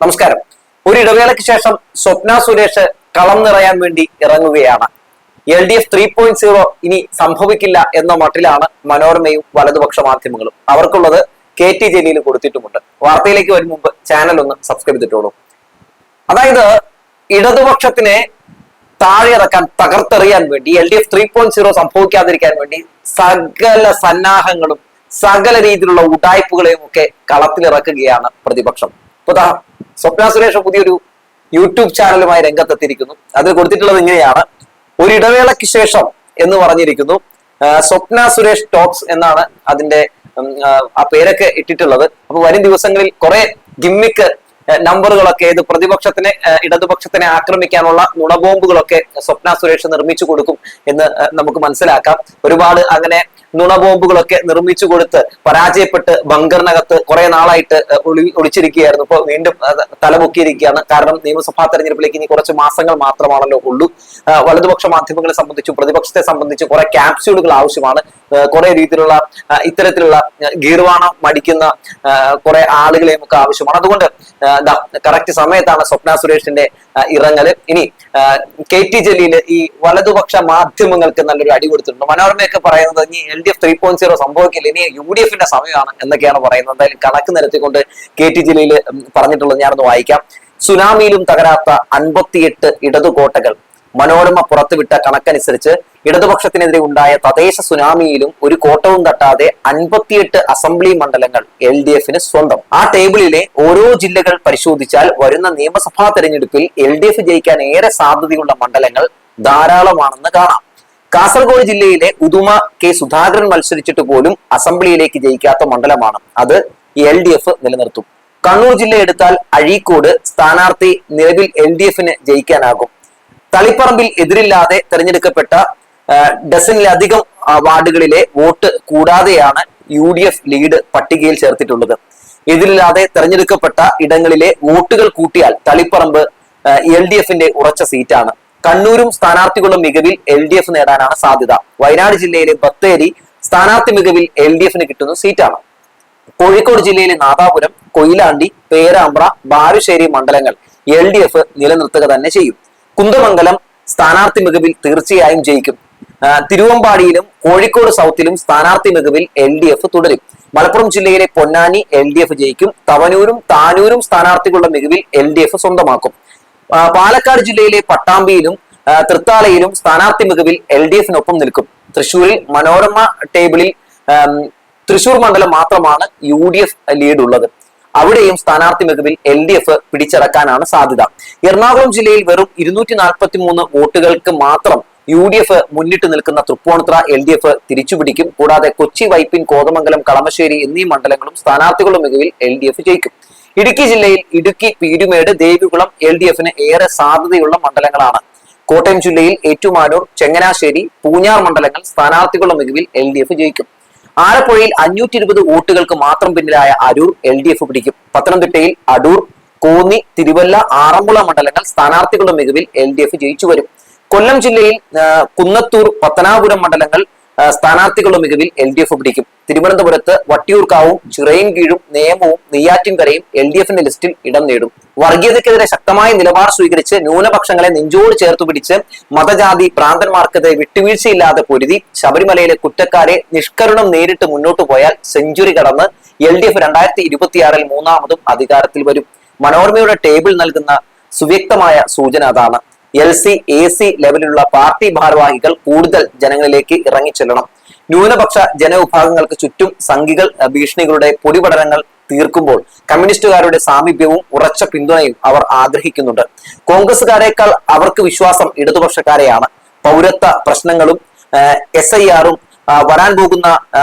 നമസ്കാരം. ഒരു ഇടവേളയ്ക്ക് ശേഷം സ്വപ്ന സുരേഷ് കളം നിറയാൻ വേണ്ടി ഇറങ്ങുകയാണ്. LDF 3.0 ഇനി സംഭവിക്കില്ല എന്ന മട്ടിലാണ് മനോരമയും വലതുപക്ഷ മാധ്യമങ്ങളും. അവർക്കുള്ളത് KT ജലീൽ കൊടുത്തിട്ടുമുണ്ട്. വാർത്തയിലേക്ക് വരും മുമ്പ് ചാനൽ ഒന്ന് സബ്സ്ക്രൈബ് ചെയ്തിട്ടോളൂ. അതായത് ഇടതുപക്ഷത്തിനെ താഴെ ഇറക്കാൻ, തകർത്തെറിയാൻ വേണ്ടി LDF 3.0 സംഭവിക്കാതിരിക്കാൻ വേണ്ടി സകല സന്നാഹങ്ങളും സകല രീതിയിലുള്ള ഉടായ്പകളെയും ഒക്കെ കളത്തിലിറക്കുകയാണ് പ്രതിപക്ഷം. സ്വപ്ന സുരേഷ് പുതിയൊരു യൂട്യൂബ് ചാനലുമായി രംഗത്തെത്തിയിരിക്കുന്നു. അതിൽ കൊടുത്തിട്ടുള്ളത് ഇങ്ങനെയാണ്: ഒരു ഇടവേളയ്ക്ക് ശേഷം എന്ന് പറഞ്ഞിരിക്കുന്നു. സ്വപ്ന സുരേഷ് ടോക്സ് എന്നാണ് അതിന്റെ ആ പേരൊക്കെ ഇട്ടിട്ടുള്ളത്. അപ്പൊ വരും ദിവസങ്ങളിൽ കുറെ ഗിമ്മിക്ക് നമ്പറുകളൊക്കെ ഇത് പ്രതിപക്ഷത്തിനെ ഇടതുപക്ഷത്തിനെ ആക്രമിക്കാനുള്ള നുണബോംബുകളൊക്കെ സ്വപ്ന സുരേഷ് നിർമ്മിച്ചു കൊടുക്കും എന്ന് നമുക്ക് മനസ്സിലാക്കാം. ഒരുപാട് അങ്ങനെ നുണബോംബുകളൊക്കെ നിർമ്മിച്ചു കൊടുത്ത് പരാജയപ്പെട്ട് ബങ്കറിനകത്ത് കുറെ നാളായിട്ട് ഒളിച്ചിരിക്കുകയായിരുന്നു. ഇപ്പൊ വീണ്ടും തലമുക്കിയിരിക്കുകയാണ്. കാരണം നിയമസഭാ തെരഞ്ഞെടുപ്പിലേക്ക് ഇനി കുറച്ച് മാസങ്ങൾ മാത്രമാണല്ലോ ഉള്ളൂ. വലതുപക്ഷ മാധ്യമങ്ങളെ സംബന്ധിച്ചും പ്രതിപക്ഷത്തെ സംബന്ധിച്ചും കുറെ ക്യാപ്സ്യൂളുകൾ ആവശ്യമാണ്. കുറെ രീതിയിലുള്ള ഇത്തരത്തിലുള്ള ഗീർവാണം മടിക്കുന്ന കുറെ ആളുകളെയും ഒക്കെ ആവശ്യമാണ്. അതുകൊണ്ട് കറക്റ്റ് സമയത്താണ് സ്വപ്ന സുരേഷിന്റെ ഇറങ്ങല്. ഇനി KT ജലീൽ ഈ വലതുപക്ഷ മാധ്യമങ്ങൾക്ക് നല്ലൊരു അടി കൊടുത്തിട്ടുണ്ട്. മനോരമയൊക്കെ പറയുന്നത് ഇനി LDF 3.0 സംഭവിക്കില്ല, ഇനി UDF സമയമാണ് എന്നൊക്കെയാണ് പറയുന്നത്. എന്തായാലും കണക്ക് നിരത്തിക്കൊണ്ട് KT ജലീൽ പറഞ്ഞിട്ടുള്ളത് ഞാനൊന്ന് വായിക്കാം. സുനാമിയിലും തകരാത്ത 58 ഇടതുകോട്ടകൾ. മനോരമ പുറത്തുവിട്ട കണക്കനുസരിച്ച് ഇടതുപക്ഷത്തിനെതിരെ ഉണ്ടായ തദ്ദേശ സുനാമിയിലും ഒരു കോട്ടവും തട്ടാതെ 58 അസംബ്ലി മണ്ഡലങ്ങൾ LDF സ്വന്തം. ആ ടേബിളിലെ ഓരോ ജില്ലകൾ പരിശോധിച്ചാൽ വരുന്ന നിയമസഭാ തെരഞ്ഞെടുപ്പിൽ LDF ജയിക്കാൻ ഏറെ സാധ്യതയുള്ള മണ്ഡലങ്ങൾ ധാരാളമാണെന്ന് കാണാം. കാസർഗോഡ് ജില്ലയിലെ ഉദുമ K സുധാകരൻ മത്സരിച്ചിട്ട് പോലും അസംബ്ലിയിലേക്ക് ജയിക്കാത്ത മണ്ഡലമാണ്. അത് LDF നിലനിർത്തും. കണ്ണൂർ ജില്ല എടുത്താൽ അഴീക്കോട് സ്ഥാനാർത്ഥി നിലവിൽ LDF ജയിക്കാനാകും. തളിപ്പറമ്പിൽ എതിരില്ലാതെ തെരഞ്ഞെടുക്കപ്പെട്ട ഡസനിലധികം വാർഡുകളിലെ വോട്ട് കൂടാതെയാണ് UDF ലീഡ് പട്ടികയിൽ ചേർത്തിട്ടുള്ളത്. എതിരില്ലാതെ തെരഞ്ഞെടുക്കപ്പെട്ട ഇടങ്ങളിലെ വോട്ടുകൾ കൂട്ടിയാൽ തളിപ്പറമ്പ് LDF ഉറച്ച സീറ്റാണ്. കണ്ണൂരും സ്ഥാനാർത്ഥികളുടെ മികവിൽ LDF നേടാനാണ് സാധ്യത. വയനാട് ജില്ലയിലെ ബത്തേരി സ്ഥാനാർത്ഥി മികവിൽ LDF കിട്ടുന്ന സീറ്റാണ്. കോഴിക്കോട് ജില്ലയിലെ നാദാപുരം, കൊയിലാണ്ടി, പേരാമ്പ്ര, ബാലുശ്ശേരി മണ്ഡലങ്ങൾ LDF നിലനിർത്തുക തന്നെ ചെയ്യും. കുന്ദമംഗലം സ്ഥാനാർത്ഥി മികവിൽ തീർച്ചയായും ജയിക്കും. തിരുവമ്പാടിയിലും കോഴിക്കോട് സൗത്തിലും സ്ഥാനാർത്ഥി മികവിൽ LDF തുടരും. മലപ്പുറം ജില്ലയിലെ പൊന്നാനി LDF ജയിക്കും. തവനൂരും താനൂരും സ്ഥാനാർത്ഥികളുടെ മികവിൽ LDF സ്വന്തമാക്കും. പാലക്കാട് ജില്ലയിലെ പട്ടാമ്പിയിലും തൃത്താലയിലും സ്ഥാനാർത്ഥി മികവിൽ LDF നിൽക്കും. തൃശ്ശൂരിൽ മനോരമ ടേബിളിൽ തൃശ്ശൂർ മണ്ഡലം മാത്രമാണ് UDF ലീഡ് ഉള്ളത്. അവിടെയും സ്ഥാനാർത്ഥി മികവിൽ LDF പിടിച്ചടക്കാനാണ് സാധ്യത. എറണാകുളം ജില്ലയിൽ വെറും 243 വോട്ടുകൾക്ക് മാത്രം UDF മുന്നിട്ട് നിൽക്കുന്ന തൃപ്പൂണിത്തുറ LDF തിരിച്ചുപിടിക്കും. കൂടാതെ കൊച്ചി, വൈപ്പിൻ, കോതമംഗലം, കളമശ്ശേരി എന്നീ മണ്ഡലങ്ങളും സ്ഥാനാർത്ഥികളുടെ മികവിൽ LDF ജയിക്കും. ഇടുക്കി ജില്ലയിൽ ഇടുക്കി, പീരുമേട്, ദേവികുളം LDF ഏറെ സാധ്യതയുള്ള മണ്ഡലങ്ങളാണ്. കോട്ടയം ജില്ലയിൽ ഏറ്റുമാനൂർ, ചെങ്ങനാശ്ശേരി, പൂഞ്ഞാർ മണ്ഡലങ്ങൾ സ്ഥാനാർത്ഥികളുടെ മികവിൽ LDF ജയിക്കും. ആലപ്പുഴയിൽ 520 വോട്ടുകൾക്ക് മാത്രം പിന്നിലായ അരൂർ LDF പിടിക്കും. പത്തനംതിട്ടയിൽ അടൂർ, കോന്നി, തിരുവല്ല, ആറന്മുള മണ്ഡലങ്ങൾ സ്ഥാനാർത്ഥികളുടെ മികവിൽ LDF ജയിച്ചു വരും. കൊല്ലം ജില്ലയിൽ കുന്നത്തൂർ, പത്തനാപുരം മണ്ഡലങ്ങൾ സ്ഥാനാർത്ഥികളുടെ മികവിൽ LDF പിടിക്കും. തിരുവനന്തപുരത്ത് വട്ടിയൂർക്കാവും, ചിറയൻകീഴും, നേമവും, നെയ്യാറ്റിൻകരയും LDF ലിസ്റ്റിൽ ഇടം നേടും. വർഗീയതയ്ക്കെതിരെ ശക്തമായ നിലപാട് സ്വീകരിച്ച് ന്യൂനപക്ഷങ്ങളെ നെഞ്ചോട് ചേർത്തു പിടിച്ച് മതജാതി ഭ്രാന്തന്മാർക്കെതിരെ വിട്ടുവീഴ്ചയില്ലാതെ പൊരുതി ശബരിമലയിലെ കുറ്റക്കാരെ നിഷ്കരുണം നേരിട്ട് മുന്നോട്ട് പോയാൽ സെഞ്ചുറി കടന്ന് LDF 2026 മൂന്നാമതും അധികാരത്തിൽ വരും. മനോരമയുടെ ടേബിൾ നൽകുന്ന സുവ്യക്തമായ സൂചന അതാണ്. LC, AC ലെവലിലുള്ള പാർട്ടി ഭാരവാഹികൾ കൂടുതൽ ജനങ്ങളിലേക്ക് ഇറങ്ങിച്ചെല്ലണം. ന്യൂനപക്ഷ ജനവിഭാഗങ്ങൾക്ക് ചുറ്റും സംഘികൾ ഭീഷണികളുടെ പൊടിപടലങ്ങൾ തീർക്കുമ്പോൾ കമ്മ്യൂണിസ്റ്റുകാരുടെ സാമീപ്യവും ഉറച്ച പിന്തുണയും അവർ ആഗ്രഹിക്കുന്നുണ്ട്. കോൺഗ്രസുകാരേക്കാൾ അവർക്ക് വിശ്വാസം ഇടതുപക്ഷക്കാരെയാണ്. പൗരത്വ പ്രശ്നങ്ങളും SIR-ഉം വരാൻ പോകുന്ന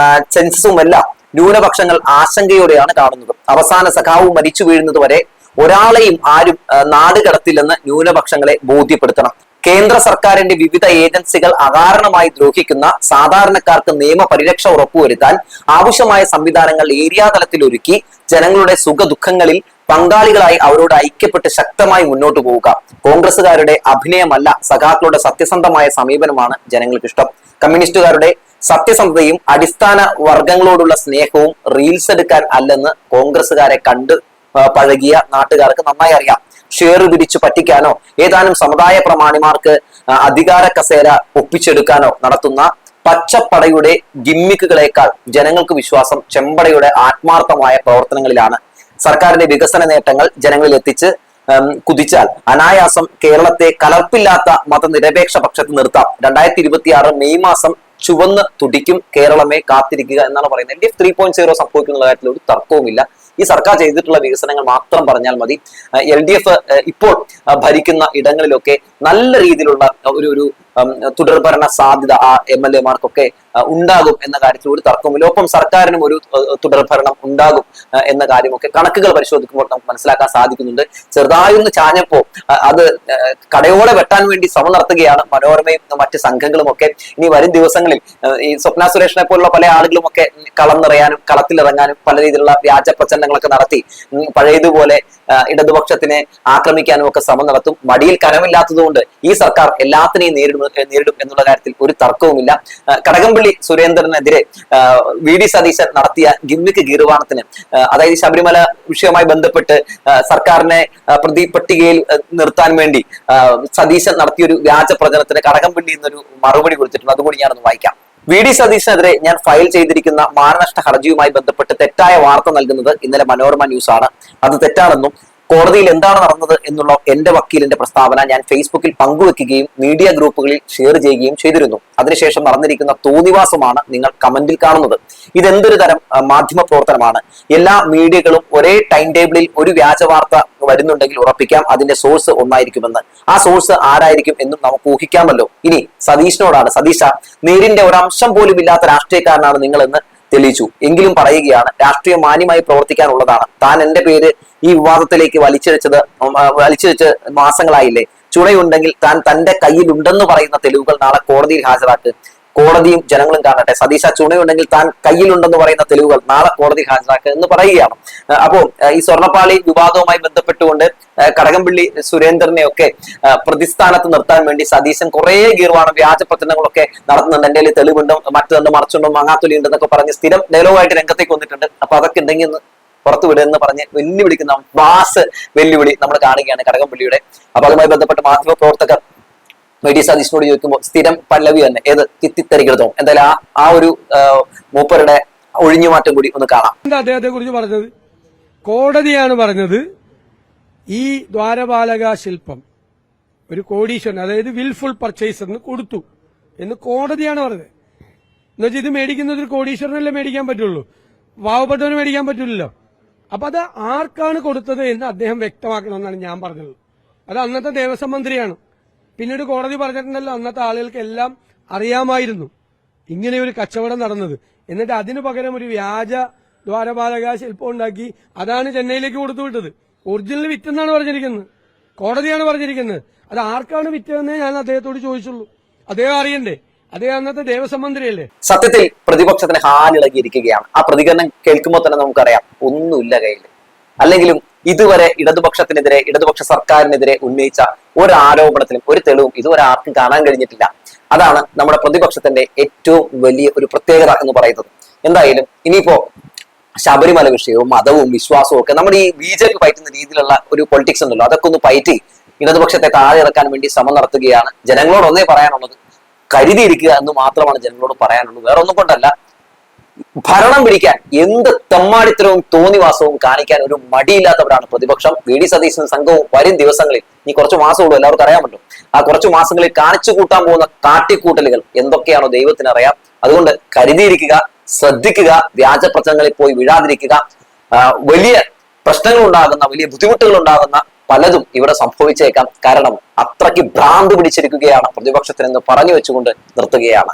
സെൻസസുമെല്ലാം ന്യൂനപക്ഷങ്ങൾ ആശങ്കയോടെയാണ് കാണുന്നത്. അവസാന സഖാവ് മരിച്ചു വീഴുന്നത് വരെ ഒരാളെയും ആരും നാട് കടത്തില്ലെന്ന് ന്യൂനപക്ഷങ്ങളെ ബോധ്യപ്പെടുത്തണം. കേന്ദ്ര സർക്കാരിന്റെ വിവിധ ഏജൻസികൾ അകാരണമായി ദ്രോഹിക്കുന്ന സാധാരണക്കാർക്ക് നിയമപരിരക്ഷ ഉറപ്പുവരുത്താൻ ആവശ്യമായ സംവിധാനങ്ങൾ ഏരിയ തലത്തിൽ ഒരുക്കി ജനങ്ങളുടെ സുഖദുഃഖങ്ങളിൽ പങ്കാളികളായി അവരോട് ഐക്യപ്പെട്ട് ശക്തമായി മുന്നോട്ട് പോവുക. കോൺഗ്രസുകാരുടെ അഭിനയമല്ല, സഖാക്കളുടെ സത്യസന്ധമായ സമീപനമാണ് ജനങ്ങൾക്ക് ഇഷ്ടം. കമ്മ്യൂണിസ്റ്റുകാരുടെ സത്യസന്ധതയും അടിസ്ഥാന വർഗങ്ങളോടുള്ള സ്നേഹവും റീൽസ് എടുക്കാൻ അല്ലെന്ന് കോൺഗ്രസുകാരെ കണ്ട് പഴകിയ നാട്ടുകാർക്ക് നന്നായി അറിയാം. ഷെയർ പിരിച്ചു പറ്റിക്കാനോ ഏതാനും സമുദായ പ്രമാണിമാർക്ക് അധികാര കസേര ഒപ്പിച്ചെടുക്കാനോ നടത്തുന്ന പച്ചപ്പടയുടെ ഗിമ്മിക്കുകളേക്കാൾ ജനങ്ങൾക്ക് വിശ്വാസം ചെമ്പടയുടെ ആത്മാർത്ഥമായ പ്രവർത്തനങ്ങളിലാണ്. സർക്കാരിന്റെ വികസന നേട്ടങ്ങൾ ജനങ്ങളിൽ എത്തിച്ച് കുതിച്ചാൽ അനായാസം കേരളത്തെ കലർപ്പില്ലാത്ത മതനിരപേക്ഷ പക്ഷത്ത് നിർത്താം. 2026 മെയ് മാസം ചുവന്ന് തുടിക്കും കേരളമേ കാത്തിരിക്കുക എന്നാണ് പറയുന്നത്. LDF 3.0 സംഭവിക്കുന്ന കാര്യത്തിൽ ഒരു തർക്കവുമില്ല. ഈ സർക്കാർ ചെയ്തിട്ടുള്ള വികസനങ്ങൾ മാത്രം പറഞ്ഞാൽ മതി. LDF ഇപ്പോൾ ഭരിക്കുന്ന ഇടങ്ങളിലൊക്കെ നല്ല രീതിയിലുള്ള ഒരു തുടർഭരണ സാധ്യത ആ MLA മാർക്കൊക്കെ ഉണ്ടാകും എന്ന കാര്യത്തിൽ ഒരു തർക്കവുമില്ല. ഒപ്പം സർക്കാരിനും ഒരു തുടർഭരണം ഉണ്ടാകും എന്ന കാര്യമൊക്കെ കണക്കുകൾ പരിശോധിക്കുമ്പോൾ നമുക്ക് മനസ്സിലാക്കാൻ സാധിക്കുന്നുണ്ട്. ചെറുതായൊന്ന് ചാഞ്ഞപ്പോ അത് കടയോടെ വെട്ടാൻ വേണ്ടി ശ്രമം നടത്തുകയാണ് മനോരമയും മറ്റ് സംഘങ്ങളും ഒക്കെ. ഇനി വരും ദിവസങ്ങളിൽ ഈ സ്വപ്ന സുരേഷിനെ പോലുള്ള പല ആളുകളും ഒക്കെ കളം നിറയാനും കളത്തിലിറങ്ങാനും പല രീതിയിലുള്ള വ്യാജ പ്രചരണങ്ങളൊക്കെ നടത്തി പഴയതുപോലെ ഇടതുപക്ഷത്തിനെ ആക്രമിക്കാനും ഒക്കെ ശ്രമം നടത്തും. മടിയിൽ കനമില്ലാത്തതുകൊണ്ട് ഈ സർക്കാർ എല്ലാത്തിനെയും നേരിടും എന്നുള്ള കാര്യത്തിൽ ഒരു തർക്കവുമില്ല. കടകംപള്ളി സുരേന്ദ്രനെതിരെ VD സതീശൻ നടത്തിയ ഗിമ്മിക്ക് ഗീർവാണത്തിന്, അതായത് ശബരിമല വിഷയവുമായി ബന്ധപ്പെട്ട് സർക്കാരിനെ പ്രതിപട്ടികയിൽ നിർത്താൻ വേണ്ടി സതീശൻ നടത്തിയൊരു വ്യാജ പ്രചരണത്തിന് കടകംപള്ളി എന്നൊരു മറുപടി കൊടുത്തിട്ടുണ്ട്. അതുകൂടി ഞാനൊന്ന് വായിക്കാം. VD സതീശനെതിരെ ഞാൻ ഫയൽ ചെയ്തിരിക്കുന്ന മാനനഷ്ട ഹർജിയുമായി ബന്ധപ്പെട്ട് തെറ്റായ വാർത്ത നൽകുന്നത് ഇന്നലെ മനോരമ ന്യൂസ് ആണ്. അത് തെറ്റാണെന്നും കോടതിയിൽ എന്താണ് നടന്നത് എന്നുള്ള എന്റെ വക്കീലിന്റെ പ്രസ്താവന ഞാൻ ഫേസ്ബുക്കിൽ പങ്കുവെക്കുകയും മീഡിയ ഗ്രൂപ്പുകളിൽ ഷെയർ ചെയ്യുകയും ചെയ്തിരുന്നു. അതിനുശേഷം നടന്നിരിക്കുന്ന തോന്നിവാസമാണ് നിങ്ങൾ കമന്റിൽ കാണുന്നത്. ഇതെന്തൊരു തരം മാധ്യമ പ്രവർത്തനമാണ്? എല്ലാ മീഡിയകളും ഒരേ ടൈം ടേബിളിൽ ഒരു വ്യാജ വാർത്ത വരുന്നുണ്ടെങ്കിൽ ഉറപ്പിക്കാം അതിന്റെ സോഴ്സ് ഒന്നായിരിക്കുമെന്ന്. ആ സോഴ്സ് ആരായിരിക്കും എന്നും നമുക്ക് ഊഹിക്കാമല്ലോ. ഇനി സതീഷിനോടാണ്, സതീശ, നേരിന്റെ ഒരംശം പോലും ഇല്ലാത്ത രാഷ്ട്രീയക്കാരനാണ് നിങ്ങളെന്ന് തെളിയിച്ചു. എങ്കിലും പറയുകയാണ്, രാഷ്ട്രീയം മാന്യമായി പ്രവർത്തിക്കാനുള്ളതാണ്. താൻ എന്റെ പേര് ഈ വിവാദത്തിലേക്ക് വലിച്ചിഴച്ച് മാസങ്ങളായില്ലേ? ചുണയുണ്ടെങ്കിൽ താൻ തന്റെ കയ്യിലുണ്ടെന്ന് പറയുന്ന തെളിവുകൾ നാളെ കോടതിയിൽ ഹാജരാക്ക്. കോടതിയും ജനങ്ങളും കാണട്ടെ. സതീശ, ചുണയുണ്ടെങ്കിൽ താൻ കയ്യിലുണ്ടെന്ന് പറയുന്ന തെളിവുകൾ നാളെ കോടതിയിൽ ഹാജരാക്കുക എന്ന് പറയുകയാണ്. അപ്പോ ഈ സ്വർണ്ണപ്പാളി വിവാദവുമായി ബന്ധപ്പെട്ടുകൊണ്ട് കടകംപള്ളി സുരേന്ദ്രനെ ഒക്കെ പ്രതിസ്ഥാനത്ത് നിർത്താൻ വേണ്ടി സതീശൻ കുറെ ഗീർവാണം വ്യാജ പ്രചരണങ്ങളൊക്കെ നടത്തുന്നുണ്ട്. എന്റെ തെളിവുണ്ട്, മറ്റൊന്നും മറച്ചുണ്ടോ, മങ്ങാത്തൊലി ഉണ്ടെന്നൊക്കെ പറഞ്ഞ് സ്ഥിരം ഡയലോഗായിട്ട് രംഗത്തേക്ക് വന്നിട്ടുണ്ട്. അപ്പൊ അതൊക്കെ ഉണ്ടെങ്കിൽ പുറത്തു വിടുമെന്ന് പറഞ്ഞ് വെല്ലുവിളിക്കുന്ന വാസ് വെല്ലുവിളി നമ്മൾ കാണുകയാണ് കടകംപള്ളിയുടെ. അപ്പൊ അതുമായി ബന്ധപ്പെട്ട് മാധ്യമ പ്രവർത്തകർ VD സതീഷിനോട് ചോദിക്കുമ്പോൾ സ്ഥിരം പല്ലവി തന്നെ, ഏത് തിത്തിത്തരികൃതവും. എന്തായാലും ആ ഒരു മൂപ്പരുടെ ഒഴിഞ്ഞുമാറ്റം കൂടി ഒന്ന് കാണാം. അദ്ദേഹത്തെ കുറിച്ച് പറഞ്ഞത് കോടതിയാണ് പറഞ്ഞത് ഈ ദ്വാരപാലക ശില്പം ഒരു കോടീശ്വരൻ, അതായത് വിൽഫുൾ പർച്ചേസറിന് കൊടുത്തു എന്ന് കോടതിയാണ് പറഞ്ഞത്. എന്നുവെച്ചാൽ ഇത് മേടിക്കുന്നത് ഒരു കോടീശ്വരനല്ലേ മേടിക്കാൻ പറ്റുള്ളൂ, പാവപ്പെട്ടവന് മേടിക്കാൻ പറ്റില്ലല്ലോ. അപ്പൊ അത് ആർക്കാണ് കൊടുത്തത് എന്ന് അദ്ദേഹം വ്യക്തമാക്കണമെന്നാണ് ഞാൻ പറഞ്ഞത്. അത് അന്നത്തെ ദേവസ്വം മന്ത്രിയാണ്. പിന്നീട് കോടതി പറഞ്ഞിട്ടുണ്ടല്ലോ, അന്നത്തെ ആളുകൾക്ക് എല്ലാം അറിയാമായിരുന്നു ഇങ്ങനെ ഒരു കച്ചവടം നടന്നത്. എന്നിട്ട് അതിനു പകരം ഒരു വ്യാജ ദ്വാരപാലക ശില്പം ഉണ്ടാക്കി അതാണ് ചെന്നൈയിലേക്ക് കൊടുത്തു വിട്ടത്. ഒറിജിനൽ വിറ്റെന്നാണ് പറഞ്ഞിരിക്കുന്നത്, കോടതിയാണ് പറഞ്ഞിരിക്കുന്നത്. അത് ആർക്കാണ് വിറ്റതെന്നേ ഞാൻ അദ്ദേഹത്തോട് ചോദിച്ചുള്ളൂ. അദ്ദേഹം അറിയണ്ടേ, അദ്ദേഹം അന്നത്തെ ദേവസ്വം മന്ത്രിയല്ലേ. സത്യത്തിൽ പ്രതിപക്ഷത്തിന് ഹാലിളകിയിരിക്കുകയാണ്. ആ പ്രതികരണം കേൾക്കുമ്പോൾ തന്നെ നമുക്കറിയാം ഒന്നുമില്ല കയ്യിൽ. അല്ലെങ്കിലും ഇതുവരെ ഇടതുപക്ഷത്തിനെതിരെ, ഇടതുപക്ഷ സർക്കാരിനെതിരെ ഉന്നയിച്ച ഒരു ആരോപണത്തിലും ഒരു തെളിവും ഇതുവരെ ആർക്കും കാണാൻ കഴിഞ്ഞിട്ടില്ല. അതാണ് നമ്മുടെ പ്രതിപക്ഷത്തിന്റെ ഏറ്റവും വലിയ ഒരു പ്രത്യേകത എന്ന് പറയുന്നത്. എന്തായാലും ഇനിയിപ്പോ ശബരിമല വിഷയവും മതവും വിശ്വാസവും ഒക്കെ നമ്മുടെ ഈ BJP പയറ്റുന്ന രീതിയിലുള്ള ഒരു പൊളിറ്റിക്സ് ഉണ്ടല്ലോ, അതൊക്കെ ഒന്ന് പയറ്റി ഇടതുപക്ഷത്തെ താഴെ ഇറക്കാൻ വേണ്ടി ശ്രമം നടത്തുകയാണ്. ജനങ്ങളോട് ഒന്നേ പറയാനുള്ളത്, കരുതിയിരിക്കുക എന്ന് മാത്രമാണ് ജനങ്ങളോട് പറയാനുള്ളത്. വേറെ ഒന്നും കൊണ്ടല്ല, ഭരണം പിടിക്കാൻ എന്ത് തെമ്മാടിത്തരവും തോന്നിവാസവും കാണിക്കാൻ ഒരു മടിയില്ലാത്തവരാണ് പ്രതിപക്ഷം. VD സതീശനും സംഘവും വരും ദിവസങ്ങളിൽ, ഈ കുറച്ച് മാസമുള്ളൂ, എല്ലാവർക്കും അറിയാമല്ലോ, ആ കുറച്ചു മാസങ്ങളിൽ കാണിച്ചു കൂട്ടാൻ പോകുന്ന കാട്ടിക്കൂട്ടലുകൾ എന്തൊക്കെയാണോ ദൈവത്തിനറിയാം. അതുകൊണ്ട് കരുതിയിരിക്കുക, ശ്രദ്ധിക്കുക, വ്യാജ പ്രചരണങ്ങളിൽ പോയി വീഴാതിരിക്കുക. വലിയ പ്രശ്നങ്ങൾ ഉണ്ടാകുന്ന, വലിയ ബുദ്ധിമുട്ടുകൾ ഉണ്ടാകുന്ന പലതും ഇവിടെ സംഭവിച്ചേക്കാം. കാരണം അത്രയ്ക്ക് ഭ്രാന്ത് പിടിച്ചിരിക്കുകയാണ് പ്രതിപക്ഷത്തിനെന്ന് പറഞ്ഞു വെച്ചുകൊണ്ട് നിർത്തുകയാണ്.